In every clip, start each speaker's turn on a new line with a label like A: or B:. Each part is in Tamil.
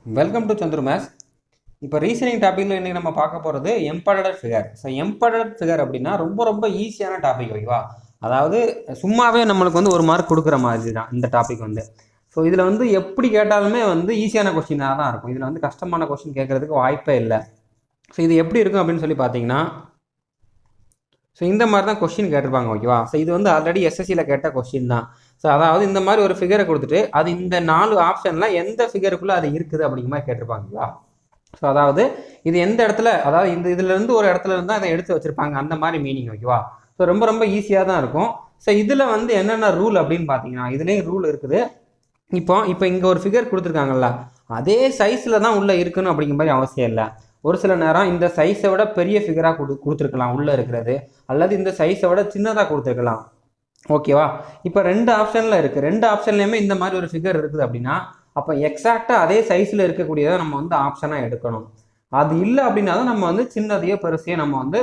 A: Welcome to Chandru maths. இப்போ ரீசனிங் டாப்பிக்கில் இன்றைக்கி நம்ம பார்க்க போகிறது embedded figure. So embedded figure அப்படின்னா ரொம்ப ரொம்ப ஈஸியான டாபிக், ஓகேவா? அதாவது சும்மாவே நம்மளுக்கு வந்து ஒரு மார்க் கொடுக்குற மாதிரி தான் இந்த டாபிக் வந்து. ஸோ இதில் வந்து எப்படி கேட்டாலுமே வந்து ஈஸியான கொஸ்டினாக தான் இருக்கும். இதில் வந்து கஷ்டமான கொஸ்டின் கேட்குறதுக்கு வாய்ப்பே இல்லை. ஸோ இது எப்படி இருக்கும் அப்படின்னு சொல்லி பார்த்தீங்கன்னா, ஸோ இந்த மாதிரி தான் கொஸ்டின் கேட்டிருப்பாங்க, ஓகேவா? ஸோ இது வந்து ஆல்ரெடி எஸ்எஸ்சியில் கேட்ட கொஸ்டின் தான். ஸோ அதாவது இந்த மாதிரி ஒரு ஃபிகரை கொடுத்துட்டு அது இந்த 4 ஆப்ஷனில் எந்த ஃபிகருக்குள்ளே அது இருக்குது அப்படிங்கிற மாதிரி கேட்டிருப்பாங்களா? ஸோ அதாவது இது எந்த இடத்துல, அதாவது இந்த இதுலேருந்து ஒரு இடத்துல இருந்தால் அதை எடுத்து வச்சுருப்பாங்க, அந்த மாதிரி மீனிங், ஓகேவா? ஸோ ரொம்ப ரொம்ப ஈஸியாக தான் இருக்கும். ஸோ இதில் வந்து என்னென்ன ரூல் அப்படின்னு பார்த்தீங்கன்னா, இதுலேயும் ரூல் இருக்குது. இப்போ இங்கே ஒரு ஃபிகர் கொடுத்துருக்காங்கல்ல, அதே சைஸில் தான் உள்ளே இருக்கணும் அப்படிங்கிற மாதிரி அவசியம் இல்லை. ஒரு சில நேரம் இந்த சைஸை விட பெரிய ஃபிகராக கொடுத்துருக்கலாம் உள்ளே இருக்கிறது, அல்லது இந்த சைஸை விட சின்னதாக கொடுத்துருக்கலாம், ஓகேவா? இப்போ 2 ஆப்ஷனில் இருக்குது. 2 ஆப்ஷன்லேயுமே இந்த மாதிரி ஒரு ஃபிகர் இருக்குது அப்படின்னா அப்போ எக்ஸாக்டாக அதே சைஸில் இருக்கக்கூடியதை நம்ம வந்து ஆப்ஷனாக எடுக்கணும். அது இல்லை அப்படின்னா தான் நம்ம வந்து சின்னதையோ பெருசையோ நம்ம வந்து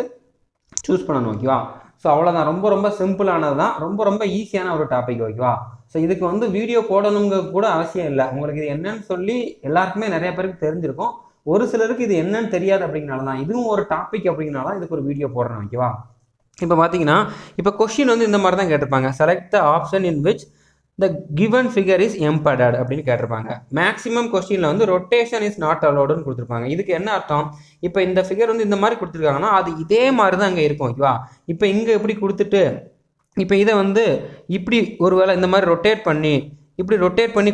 A: சூஸ் பண்ணணும், ஓகேவா? ஸோ அவ்வளோதான், ரொம்ப ரொம்ப சிம்பிளானது தான், ரொம்ப ரொம்ப ஈஸியான ஒரு டாபிக், ஓகேவா? ஸோ இதுக்கு வந்து வீடியோ போடணுங்க கூட அவசியம் இல்லை. உங்களுக்கு இது என்னன்னு சொல்லி எல்லாருக்குமே நிறைய பேருக்கு தெரிஞ்சிருக்கும். ஒரு சிலருக்கு இது என்னன்னு தெரியாது அப்படிங்கிறனால தான், இதுவும் ஒரு டாபிக் அப்படிங்கிறனால இதுக்கு ஒரு வீடியோ போடுறேன், ஓகேவா? இப்போ பார்த்தீங்கன்னா, இப்போ கொஸ்டின் வந்து இந்த மாதிரி தான் கேட்டிருப்பாங்க. Select the option in which the given figure is embedded அப்படின்னு கேட்டிருப்பாங்க. மேக்ஸிமம் கொஸ்டினில் வந்து ரொட்டேஷன் இஸ் நாட் அலோடுன்னு கொடுத்துருப்பாங்க. இதுக்கு என்ன அர்த்தம்? இப்போ இந்த ஃபிகர் வந்து இந்த மாதிரி கொடுத்துருக்காங்கன்னா அது இதே மாதிரி தான் அங்கே இருக்கும், ஓகேவா? இப்போ இங்கே எப்படி கொடுத்துட்டு இப்போ இதை வந்து இப்படி ஒருவேளை இந்த மாதிரி ரொட்டேட் பண்ணி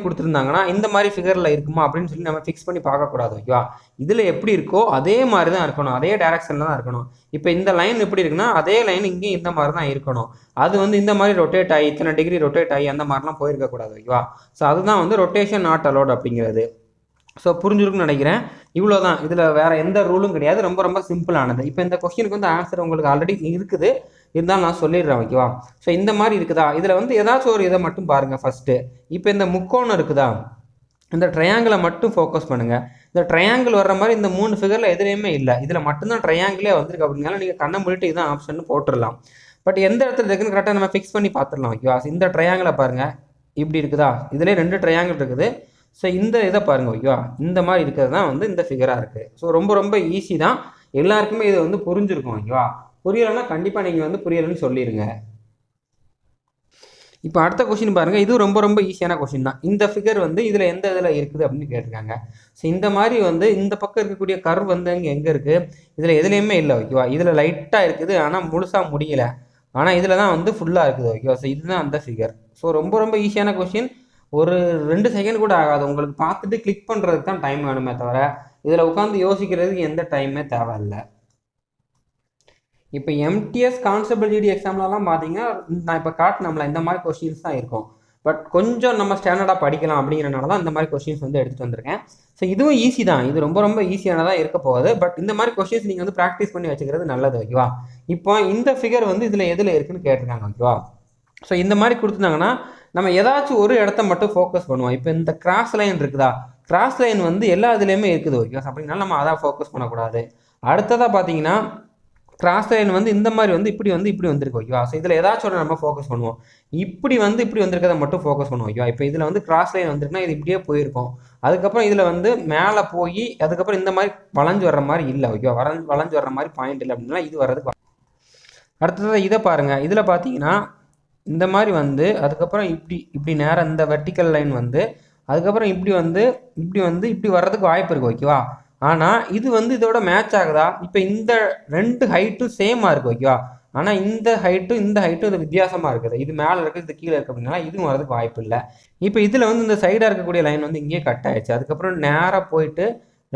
A: கொடுத்துருந்தாங்கன்னா இந்த மாதிரி ஃபிகரில் இருக்குமா அப்படின்னு சொல்லி நம்ம ஃபிக்ஸ் பண்ணி பார்க்கக்கூடாது, ஓகேவா? இதில் எப்படி இருக்கோ அதே மாதிரி தான் இருக்கணும், அதே டைரக்ஷனில் தான் இருக்கணும். இப்போ இந்த லைன் எப்படி இருக்குன்னா அதே லைன் இங்கேயும் இந்த மாதிரி தான் இருக்கணும். அது வந்து இந்த மாதிரி ரொட்டேட் ஆகி இத்தனை டிகிரி ரொட்டேட் ஆகி அந்த மாதிரிலாம் போயிருக்கக்கூடாது, ஓகேவா? ஸோ அதுதான் வந்து ரொட்டேஷன் நாட் அலோட் அப்படிங்கிறது. ஸோ புரிஞ்சிருக்குன்னு நினைக்கிறேன். இவ்வளோ தான், இதில் வேறு எந்த ரூலும் கிடையாது, ரொம்ப ரொம்ப சிம்பிளானது. இப்போ இந்த கொஸ்டினுக்கு வந்து ஆன்சர் உங்களுக்கு ஆல்ரெடி இருக்குது, இருந்தாலும் நான் சொல்லிடுறேன், ஓகேவா? ஸோ இந்த மாதிரி இருக்குதா, இதில் வந்து ஏதாச்சும் ஒரு இதை மட்டும் பாருங்கள் ஃபஸ்ட்டு. இப்போ இந்த முக்கோணம் இருக்குதா, இந்த ட்ரையாங்கிளை மட்டும் ஃபோக்கஸ் பண்ணுங்கள். இந்த ட்ரையாங்கிள் வர்ற மாதிரி இந்த 3 ஃபிகரில் எதுலேயுமே இல்லை, இதில் மட்டும்தான் ட்ரையாங்கிளே வந்திருக்கு அப்படின்னால நீங்கள் கண்ணை மூடிட்டு இதுதான் ஆப்ஷன் போட்டுடலாம். பட் எந்த இடத்துல இருக்குன்னு கரெக்டாக நம்ம ஃபிக்ஸ் பண்ணி பார்த்துடலாம், ஓகேவா? இந்த ட்ரையாங்கிளை பாருங்கள், இப்படி இருக்குதா, இதிலே 2 ட்ரையாங்கிள் இருக்குது. ஸோ இந்த இதை பாருங்கள், ஓகேவா? இந்த மாதிரி இருக்கிறது தான் வந்து இந்த ஃபிகராக இருக்குது. ஸோ ரொம்ப ரொம்ப ஈஸி தான், எல்லாருக்குமே இது வந்து புரிஞ்சிருக்கும், ஓகேவா? புரியலைன்னா கண்டிப்பாக நீங்கள் வந்து புரியலைன்னு சொல்லிடுங்க. இப்போ அடுத்த கொஸ்டின் பாருங்கள், இது ரொம்ப ரொம்ப ஈஸியான கொஸ்டின் தான். இந்த ஃபிகர் வந்து இதில் எந்த இதில் இருக்குது அப்படின்னு கேட்டிருக்காங்க. ஸோ இந்த மாதிரி வந்து இந்த பக்கம் இருக்கக்கூடிய கர்வ் வந்து அங்கே எங்கே இருக்குது, இதில் எதுலேயுமே இல்லை, ஓகேவா? இதில் லைட்டாக இருக்குது, ஆனால் முழுசாக முடியலை. ஆனால் இதில் தான் வந்து ஃபுல்லாக இருக்குது, ஓகேவா? ஸோ இதுதான் அந்த ஃபிகர். ஸோ ரொம்ப ரொம்ப ஈஸியான கொஸ்டின், ஒரு 2 செகண்ட் கூட ஆகாது. உங்களுக்கு பார்த்துட்டு கிளிக் பண்ணுறதுக்கு தான் டைம் வேணுமே தவிர இதில் உட்காந்து யோசிக்கிறதுக்கு எந்த டைமே தேவையில்லை. இப்போ எம்டிஎஸ் கான்ஸ்டபிள் ஜிடி எக்ஸாம்லலாம் பார்த்தீங்கன்னா நான் இப்போ காட்டினோம்ல இந்த மாதிரி கொஸ்டின்ஸ் தான் இருக்கும். பட் கொஞ்சம் நம்ம ஸ்டாண்டர்டாக படிக்கலாம் அப்படிங்கிறனால தான் இந்த மாதிரி கொஸ்டின்ஸ் வந்து எடுத்துகிட்டு வந்திருக்கேன். ஸோ இதுவும் ஈஸி தான், இது ரொம்ப ரொம்ப ஈஸியானதாக இருக்க போகுது. பட் இந்த மாதிரி கொஸ்டின்ஸ் நீங்கள் வந்து ப்ராக்டிஸ் பண்ணி வச்சுக்கிறது நல்லது, ஓகேவா? இப்போ இந்த ஃபிகர் வந்து இதில் எதில் இருக்குன்னு கேட்டிருக்காங்க, ஓகேவா? ஸோ இந்த மாதிரி கொடுத்துருந்தாங்கன்னா நம்ம ஏதாச்சும் ஒரு இடத்த மட்டும் ஃபோக்கஸ் பண்ணுவோம். இப்போ இந்த கிராஸ் லைன் இருக்குதா, கிராஸ் லைன் வந்து எல்லா இதுலேயுமே இருக்குது, ஓகே? அப்படின்னால நம்ம அதான் ஃபோக்கஸ் பண்ணக்கூடாது. அடுத்ததாக பார்த்தீங்கன்னா கிராஸ் லைன் வந்து இந்த மாதிரி வந்து இப்படி வந்திருக்கு, ஓகேவா? ஸோ இதில் ஏதாச்சும் ஒரு நம்ம ஃபோக்கஸ் பண்ணுவோம். இப்படி வந்திருக்கிறத மட்டும் ஃபோக்கஸ் பண்ணுவோம், ஓகேவா? இப்போ இதில் வந்து கிராஸ் லைன் வந்துருக்குன்னா இது இப்படியே போயிருக்கும். அதுக்கப்புறம் இதில் வந்து மேலே போய் அதுக்கப்புறம் இந்த மாதிரி வளைஞ்சு வர்ற மாதிரி இல்லை, ஓகேவா? வளைஞ்சு வர்ற மாதிரி பாயிண்ட் இல்லை அப்படின்னா இது வர்றதுக்கு. அடுத்ததாக இதை பாருங்கள், இதில் பார்த்தீங்கன்னா இந்த மாதிரி வந்து அதுக்கப்புறம் இப்படி நேரம் இந்த வெர்டிக்கல் லைன் வந்து அதுக்கப்புறம் இப்படி வர்றதுக்கு வாய்ப்பு இருக்குது, ஓகேவா? ஆனால் இது வந்து இதோட மேட்ச் ஆகுதா? இப்போ இந்த 2 ஹைட்டும் சேமாக இருக்குது, ஓகேவா? ஆனால் இந்த ஹைட்டும் இது வித்தியாசமாக இருக்குது. இது மேலே இருக்குது, இது கீழே இருக்குது அப்படின்னா இதுவும் வரதுக்கு வாய்ப்பு இல்லை. இப்போ இதில் வந்து இந்த சைடாக இருக்கக்கூடிய லைன் வந்து இங்கேயே கட் ஆயிடுச்சு. அதுக்கப்புறம் நேராக போயிட்டு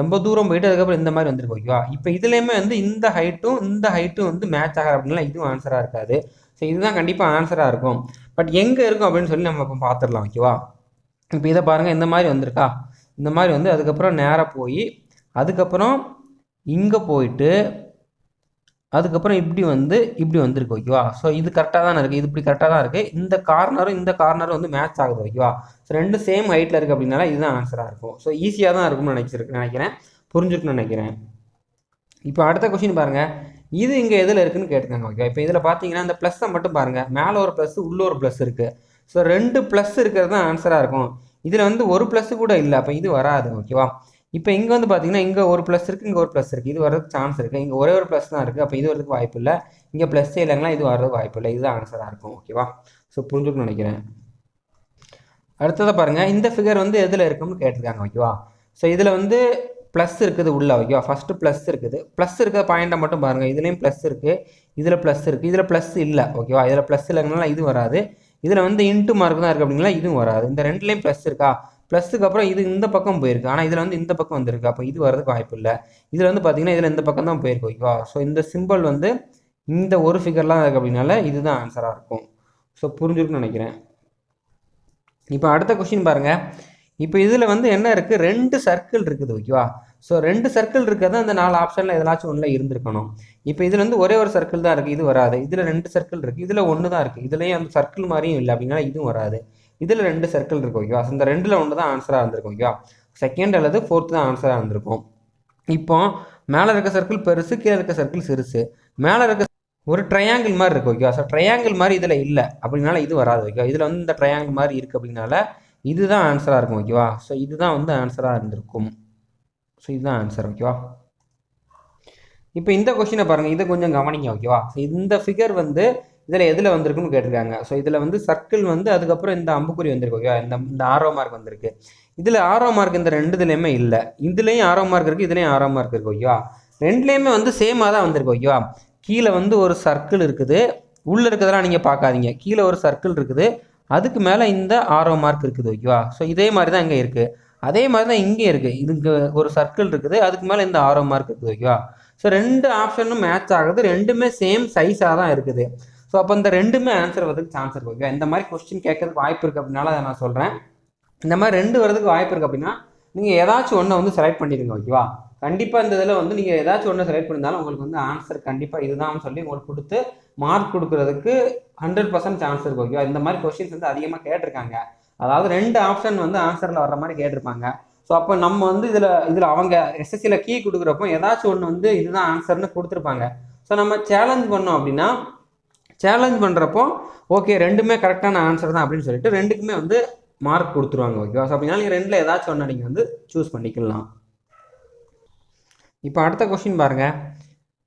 A: ரொம்ப தூரம் போயிட்டு அதுக்கப்புறம் இந்த மாதிரி வந்துருக்கு, ஓகேவா? இப்போ இதுலேயுமே வந்து இந்த ஹைட்டும் வந்து மேட்ச் ஆகிற அப்படின்னா இதுவும் ஆன்சராக இருக்காது. ஸோ இதுதான் கண்டிப்பாக ஆன்சராக இருக்கும். பட் எங்கே இருக்கும் அப்படின்னு சொல்லி நம்ம இப்போ பார்த்துடலாம், ஓகேவா? இப்போ இதை பாருங்கள், இந்த மாதிரி வந்திருக்கா, இந்த மாதிரி வந்து அதுக்கப்புறம் நேராக போய் அதுக்கப்புறம் இங்கே போயிட்டு அதுக்கப்புறம் இப்படி வந்திருக்கு, ஓகேவா? ஸோ இது கரெக்டாக தான் இருக்குது, இது இப்படி கரெக்டாக தான் இருக்குது. இந்த கார்னரும் வந்து மேட்ச் ஆகுது, ஓகேவா? ஸோ 2 சேம் ஹைட்டில் இருக்குது அப்படின்னால இதுதான் ஆன்சராக இருக்கும். ஸோ ஈஸியாக தான் இருக்கும்னு நினைக்கிறேன், புரிஞ்சுக்கணும்னு நினைக்கிறேன். இப்போ அடுத்த கொஸ்டின் பாருங்கள், இது இங்கே எதில் இருக்குன்னு கேட்டிருக்காங்க, ஓகே? இப்போ இதில் பார்த்தீங்கன்னா இந்த ப்ளஸ்ஸை மட்டும் பாருங்கள், மேலே ஒரு ப்ளஸ் உள்ள ஒரு ப்ளஸ் இருக்குது. ஸோ 2 ப்ளஸ் இருக்கிறது தான் ஆன்சராக இருக்கும். இதில் வந்து ஒரு ப்ளஸ்ஸு கூட இல்லை, அப்போ இது வராது, ஓகேவா? இப்போ இங்கே வந்து பார்த்தீங்கன்னா இங்கே ஒரு ப்ளஸ் இருக்குது, இங்கே ஒரு ப்ளஸ் இருக்குது, இது வரதுக்கு சான்ஸ் இருக்குது. இங்கே ஒரே ஒரு ப்ளஸ் தான் இருக்குது, அப்போ இது வரதுக்கு வாய்ப்பு இல்லை. இங்கே ப்ளஸ்ஸே இல்லைங்களா, இது வரதுக்கு வாய்ப்பு இல்லை. இதுதான் ஆன்சராக இருக்கும். ஓகேவா? ஸோ புரிஞ்சுக்கணும்னு நினைக்கிறேன். அடுத்ததை பாருங்கள், இந்த ஃபிகர் வந்து எதில் இருக்குன்னு கேட்டிருக்காங்க. ஓகேவா? ஸோ இதில் வந்து ப்ளஸ் இருக்குது உள்ள. ஓகேவா? ஃபஸ்ட்டு ப்ளஸ் இருக்குது. ப்ளஸ் இருக்கிற பாயிண்ட்டை மட்டும் பாருங்கள். இதுலேயும் ப்ளஸ் இருக்குது, இதில் ப்ளஸ் இருக்குது, இதில் ப்ளஸ் இல்லை. ஓகேவா? இதில் ப்ளஸ் இல்லைங்கனால இது வராது. இதில் வந்து இன்ட்டு மார்க் தான் இருக்குது அப்படிங்களா, இதுவும் வராது. இந்த ரெண்டுலேயும் ப்ளஸ் இருக்கா, ப்ளஸ்ஸுக்கு அப்புறம் இது இந்த பக்கம் போயிருக்கு, ஆனால் இதில் வந்து இந்த பக்கம் வந்திருக்கு, அப்போ இது வரதுக்கு வாய்ப்பு இல்லை. இதில் வந்து பார்த்தீங்கன்னா இதில் இந்த பக்கம் தான் போயிருக்கு. ஓகேவா? ஸோ இந்த சிம்பிள் வந்து இந்த ஒரு ஃபிகர்லாம் இருக்குது அப்படின்னால இதுதான் ஆன்சராக இருக்கும். ஸோ புரிஞ்சுருக்குன்னு நினைக்கிறேன். இப்போ அடுத்த கொஸ்டின் பாருங்கள். இப்போ இதில் வந்து என்ன இருக்குது, 2 சர்க்கிள் இருக்குது. ஓகேவா? ஸோ 2 சர்க்கிள் இருக்கிறது அந்த 4 ஆப்ஷனில் எதாச்சும் ஒன்றில் இருந்திருக்கணும். இப்போ இதில் வந்து ஒரே ஒரு சர்க்கிள் தான் இருக்குது, இது வராது. இதில் 2 சர்க்கிள் இருக்குது, இதில் 1 தான் இருக்குது, இதுலேயும் அந்த சர்க்கிள் மாதிரியும் இல்லை அப்படின்னா இதுவும் வராது. இதில் 2 சர்க்கிள் இருக்குது. ஓகேவா? இந்த 2ல் 1 தான் ஆன்சராக இருந்திருக்கும். ஓகேவா? செகண்ட் அல்லது ஃபோர்த் தான் ஆன்சராக இருந்திருக்கும். இப்போ மேலே இருக்க சர்க்கிள் பெருசு, கீழே இருக்க சர்க்கிள் சிறுசு. மேலே இருக்க ஒரு ட்ரையாங்கிள் மாதிரி இருக்குது. ஓகேவா? ஸோ ட்ரையாங்கிள் மாதிரி இதில் இல்லை அப்படின்னால இது வராது. ஓகேவா? இதில் வந்து இந்த ட்ரையாங்கிள் மாதிரி இருக்குது அப்படின்னால இதுதான் ஆன்சராக இருக்கும். ஓகேவா? ஸோ இதுதான் வந்து ஆன்சராக இருந்திருக்கும். ஸோ இதுதான் ஆன்சர். ஓகேவா? இப்போ இந்த கொஸ்டினை பாருங்கள், இதை கொஞ்சம் கவனிங்க. ஓகேவா? ஸோ இந்த ஃபிகர் வந்து இதில் எதில் வந்திருக்குன்னு கேட்டிருக்காங்க. ஸோ இதில் வந்து சர்க்கிள் வந்து அதுக்கப்புறம் இந்த அம்புக்குறி வந்திருக்கு. ஓகேவா? இந்த ஆரோ மார்க் வந்திருக்கு. இதில் ஆரோ மார்க் இந்த 2இதுலேயுமே இல்லை. இதுலேயும் ஆரோ மார்க் இருக்குது, இதுலேயும் ஆரோ மார்க் இருக்குது. ஓகேவா? ரெண்டுலேயுமே வந்து சேமாக தான் வந்திருக்கு. ஓகேவா? கீழே வந்து ஒரு சர்க்கிள் இருக்குது, உள்ளே இருக்கிறதெல்லாம் நீங்கள் பார்க்காதீங்க. கீழே ஒரு சர்க்கிள் இருக்குது, அதுக்கு மேலே இந்த ஆரோ மார்க் இருக்குது. ஓகேவா? ஸோ இதே மாதிரி தான் இங்கே இருக்குது, அதே மாதிரி தான் இங்கே இருக்குது. இதுக்கு ஒரு சர்க்கிள் இருக்குது, அதுக்கு மேலே இந்த ஆரோ மார்க் இருக்குது. ஓகேவா? ஸோ 2 ஆப்ஷனும் மேட்ச் ஆகுது, ரெண்டுமே சேம் சைஸாக தான் இருக்குது. ஸோ அப்போ இந்த ரெண்டுமே ஆன்சர் வரதுக்கு சான்ஸ் இருக்குது. ஓகேவா? இந்த மாதிரி கொஸ்டின் கேட்கறதுக்கு வாய்ப்பு இருக்குது அப்படின்னால அதை நான் சொல்கிறேன். இந்த மாதிரி 2 வரதுக்கு வாய்ப்பு இருக்குது அப்படின்னா நீங்கள் ஏதாச்சும் ஒன்றை வந்து செலக்ட் பண்ணிடுங்க. ஓகேவா? கண்டிப்பாக இந்த இதில் வந்து நீங்கள் ஏதாச்சும் ஒன்று செலக்ட் பண்ணியிருந்தாலும் உங்களுக்கு வந்து ஆன்சர் கண்டிப்பாக இதுதான் சொல்லி உங்களுக்கு கொடுத்து மார்க் கொடுக்குறதுக்கு 100% சான்ஸ் இருக்குது. ஓகேவா? இந்த மாதிரி கொஸ்டின்ஸ் வந்து அதிகமாக கேட்டிருக்காங்க. அதாவது 2 ஆப்ஷன் வந்து ஆன்சரில் வர்ற மாதிரி கேட்டிருப்பாங்க. ஸோ அப்போ நம்ம வந்து இதில் அவங்க எஸ்எஸ்சியில் கீ கொடுக்குறப்போ ஏதாச்சும் ஒன்று வந்து இதுதான் ஆன்சர்னு கொடுத்துருப்பாங்க. ஸோ நம்ம சேலஞ்ச் பண்ணோம் அப்படின்னா, சேலஞ்ச் பண்ணுறப்போ ஓகே ரெண்டுமே கரெக்டான ஆன்சர் தான் அப்படின்னு சொல்லிட்டு ரெண்டுக்குமே வந்து மார்க் கொடுத்துருவாங்க. ஓகேவா? ஸோ அப்படின்னா நீங்கள் 2ல் ஏதாச்சும் ஒன்று நீங்கள் வந்து சூஸ் பண்ணிக்கலாம். இப்போ அடுத்த கொஸ்டின் பாருங்கள்.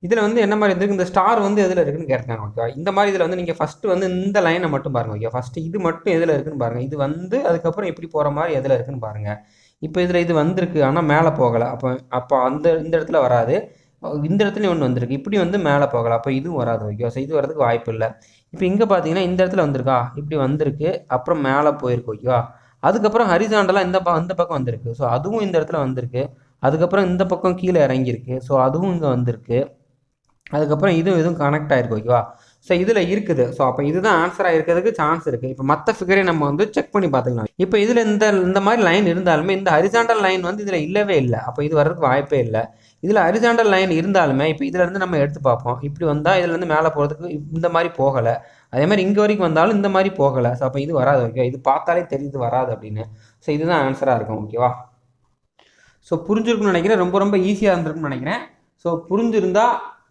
A: இதில் வந்து என்ன மாதிரி இருக்குது, இந்த ஸ்டார் வந்து எதில் இருக்குன்னு கேட்டிருக்காங்க. ஓகேவா? இந்த மாதிரி இதில் வந்து நீங்கள் ஃபஸ்ட்டு வந்து இந்த லைனை மட்டும் பாருங்கள். ஓகே, ஃபஸ்ட்டு இது மட்டும் எதில் இருக்குன்னு பாருங்கள். இது வந்து அதுக்கப்புறம் எப்படி போகிற மாதிரி எதில் இருக்குன்னு பாருங்கள். இப்போ இதில் இது வந்திருக்கு, ஆனால் மேலே போகலை. அப்போ இந்த இடத்துல வராது. இந்த இடத்துலையும் ஒன்று வந்திருக்கு, இப்படி வந்து மேலே போகலை, அப்போ இதுவும் வராது. ஓகேவா? ஸோ இது வரதுக்கு வாய்ப்பு இல்லை. இப்போ இங்கே பார்த்தீங்கன்னா இந்த இடத்துல வந்திருக்கா, இப்படி வந்திருக்கு, அப்புறம் மேலே போயிருக்கு. ஓகேவா? அதுக்கப்புறம் ஹரிசாண்டலாக இந்த பக்கம் வந்திருக்கு, ஸோ அதுவும் இந்த இடத்துல வந்திருக்கு. அதுக்கப்புறம் இந்த பக்கம் கீழே இறங்கியிருக்கு, ஸோ அதுவும் இங்கே வந்திருக்கு. அதுக்கப்புறம் இதுவும் கனெக்ட் ஆகிருக்கு. ஓகேவா? ஸோ இதில் இருக்குது. ஸோ அப்போ இதுதான் ஆன்சராக இருக்கிறதுக்கு சான்ஸ் இருக்குது. இப்போ மற்ற ஃபிகரை நம்ம வந்து செக் பண்ணி பார்த்துக்கலாம். இப்போ இதில் இந்த மாதிரி லைன் இருந்தாலுமே இந்த ஹரிசாண்டல் லைன் வந்து இதில் இல்லவே இல்லை, அப்போ இது வர்றதுக்கு வாய்ப்பே இல்லை. இதில் ஹரிசாண்டல் லைன் இருந்தாலுமே இப்போ இதிலேருந்து நம்ம எடுத்து பார்ப்போம். இப்படி வந்தால் இதுலேருந்து மேலே போகிறதுக்கு இந்த மாதிரி போகலை, அதே மாதிரி இங்கே வரைக்கும் வந்தாலும் இந்த மாதிரி போகலை. ஸோ அப்போ இது வராது. ஓகே, இது பார்த்தாலே தெரியுது வராது அப்படின்னு. ஸோ இதுதான் ஆன்சராக இருக்கும். ஓகேவா? ஸோ புரிஞ்சிருக்குன்னு நினைக்கிறேன். ரொம்ப ஈஸியாக இருந்திருக்குன்னு நினைக்கிறேன். ஸோ புரிஞ்சிருந்தா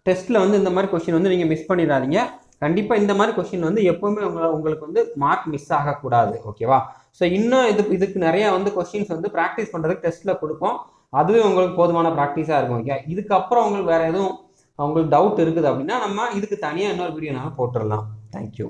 A: டெஸ்ட்டில் வந்து இந்த மாதிரி கொஸ்டின் வந்து நீங்கள் மிஸ் பண்ணிடாதீங்க. கண்டிப்பாக இந்த மாதிரி கொஸ்டின் வந்து எப்போவுமே உங்களுக்கு வந்து மார்க் மிஸ் ஆகக்கூடாது. ஓகேவா? ஸோ இன்னும் இதுக்கு நிறையா வந்து கொஸ்டின்ஸ் வந்து ப்ராக்டிஸ் பண்ணுறதுக்கு டெஸ்ட்டில் கொடுப்போம். அதுவே உங்களுக்கு போதுமான ப்ராக்டிஸாக இருக்கும். ஓகே, இதுக்கப்புறம் உங்களுக்கு வேறு எதுவும் உங்களுக்கு டவுட் இருக்குது அப்படின்னா நம்ம இதுக்கு தனியாக இன்னொரு வீடியோனாலும் போட்டுடலாம். தேங்க்யூ.